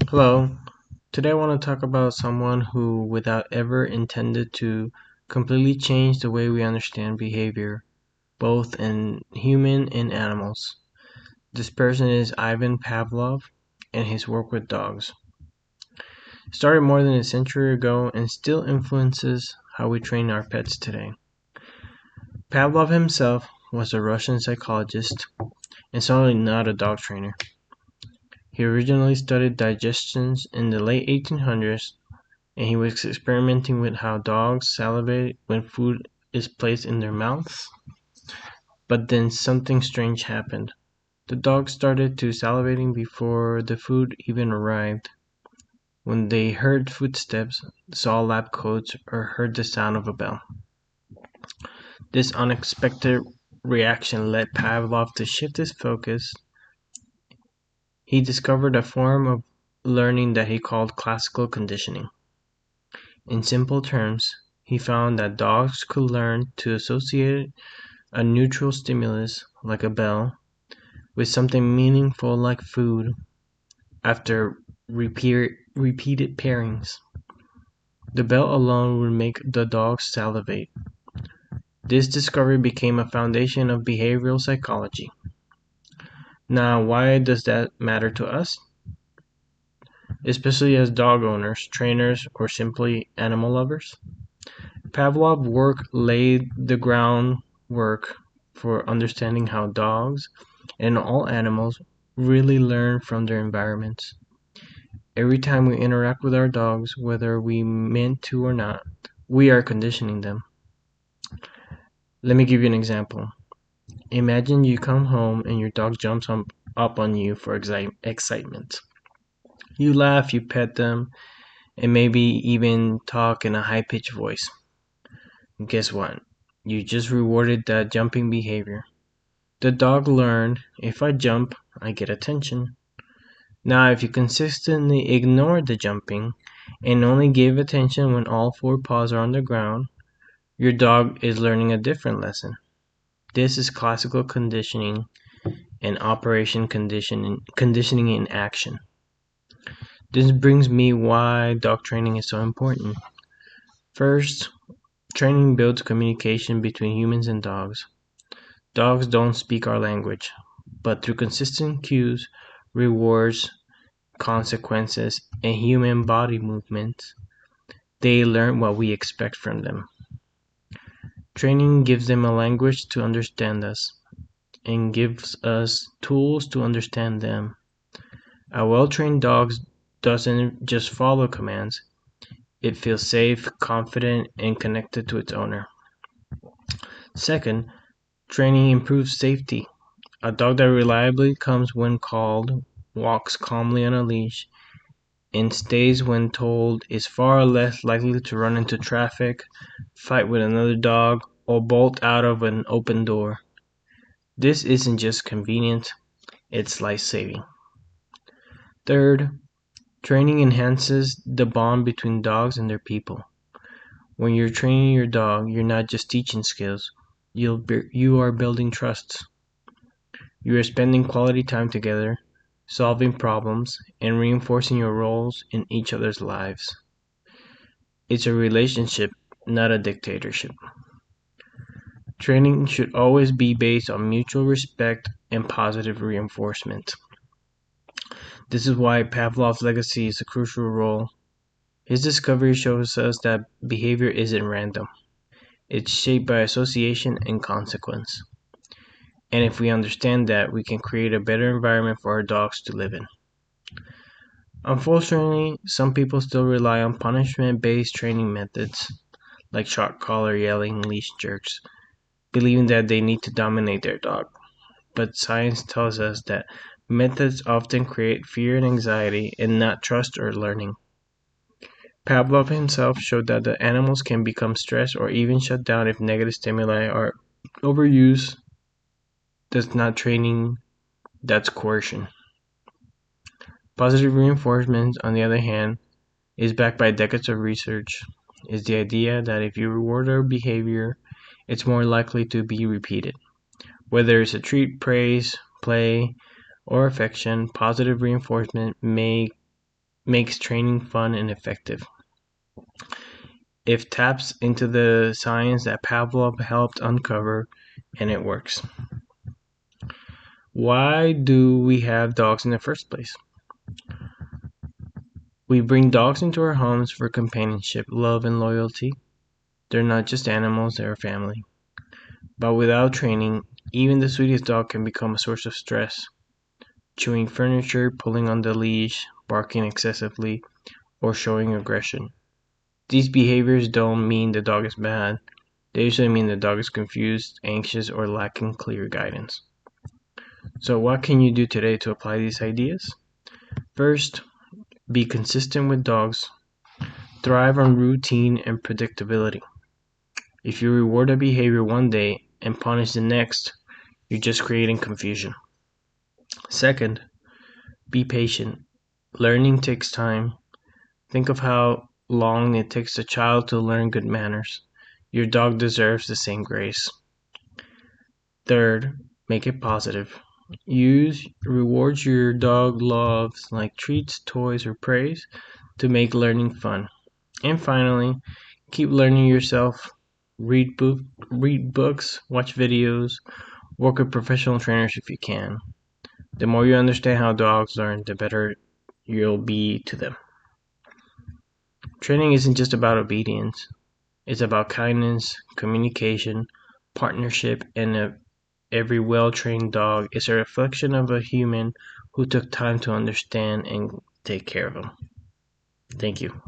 Hello. Today I want to talk about someone who, without ever intended to, completely change the way we understand behavior, both in human and animals. This person is Ivan Pavlov and his work with dogs. Started more than a century ago and still influences how we train our pets today. Pavlov himself was a Russian psychologist and certainly not a dog trainer. He originally studied digestions in the late 1800s and he was experimenting with how dogs salivate when food is placed in their mouths. But then something strange happened. The dogs started to salivating before the food even arrived. When they heard footsteps, saw lab coats, or heard the sound of a bell. This unexpected reaction led Pavlov to shift his focus. He discovered a form of learning that he called classical conditioning. In simple terms, he found that dogs could learn to associate a neutral stimulus, like a bell, with something meaningful like food after repeated pairings. The bell alone would make the dog salivate. This discovery became a foundation of behavioral psychology. Now, why does that matter to us? Especially as dog owners, trainers, or simply animal lovers? Pavlov's work laid the groundwork for understanding how dogs and all animals really learn from their environments. Every time we interact with our dogs, whether we meant to or not, we are conditioning them. Let me give you an example. Imagine you come home and your dog jumps up on you for excitement. You laugh, you pet them, and maybe even talk in a high pitched voice. Guess what? You just rewarded that jumping behavior. The dog learned, if I jump, I get attention. Now, if you consistently ignore the jumping and only give attention when all four paws are on the ground, your dog is learning a different lesson. This is classical conditioning and operation conditioning in action. This brings me why dog training is so important. First, training builds communication between humans and dogs. Dogs don't speak our language, but through consistent cues, rewards, consequences, and human body movements, they learn what we expect from them. Training gives them a language to understand us and gives us tools to understand them. A well-trained dog doesn't just follow commands, it feels safe, confident, and connected to its owner. Second, training improves safety. A dog that reliably comes when called, walks calmly on a leash, and stays when told is far less likely to run into traffic, fight with another dog, or bolt out of an open door. This isn't just convenient, it's life-saving. Third, training enhances the bond between dogs and their people. When you're training your dog, you're not just teaching skills, you are building trust. You are spending quality time together, solving problems, and reinforcing your roles in each other's lives. It's a relationship, not a dictatorship. Training should always be based on mutual respect and positive reinforcement. This is why Pavlov's legacy is a crucial role. His discovery shows us that behavior isn't random. It's shaped by association and consequence. And if we understand that, we can create a better environment for our dogs to live in. Unfortunately, some people still rely on punishment-based training methods, like shot collar, yelling, leash jerks, believing that they need to dominate their dog. But science tells us that methods often create fear and anxiety and not trust or learning. Pavlov himself showed that the animals can become stressed or even shut down if negative stimuli are overused. That's not training, that's coercion. Positive reinforcement, on the other hand, is backed by decades of research. Is the idea that if you reward a behavior, it's more likely to be repeated. Whether it's a treat, praise, play, or affection, positive reinforcement may makes training fun and effective. It taps into the science that Pavlov helped uncover, and it works. Why do we have dogs in the first place? We bring dogs into our homes for companionship, love, and loyalty. They're not just animals, they're family. But without training, even the sweetest dog can become a source of stress. Chewing furniture, pulling on the leash, barking excessively, or showing aggression. These behaviors don't mean the dog is bad. They usually mean the dog is confused, anxious, or lacking clear guidance. So what can you do today to apply these ideas? First, be consistent with dogs. Thrive on routine and predictability. If you reward a behavior one day and punish the next, you're just creating confusion. Second, be patient. Learning takes time. Think of how long it takes a child to learn good manners. Your dog deserves the same grace. Third, make it positive. Use rewards your dog loves, like treats, toys, or praise, to make learning fun. And finally, keep learning yourself. Read books, watch videos, work with professional trainers if you can. The more you understand how dogs learn, the better you'll be to them. Training isn't just about obedience. It's about kindness, communication, partnership, and every well-trained dog is a reflection of a human who took time to understand and take care of them. Thank you.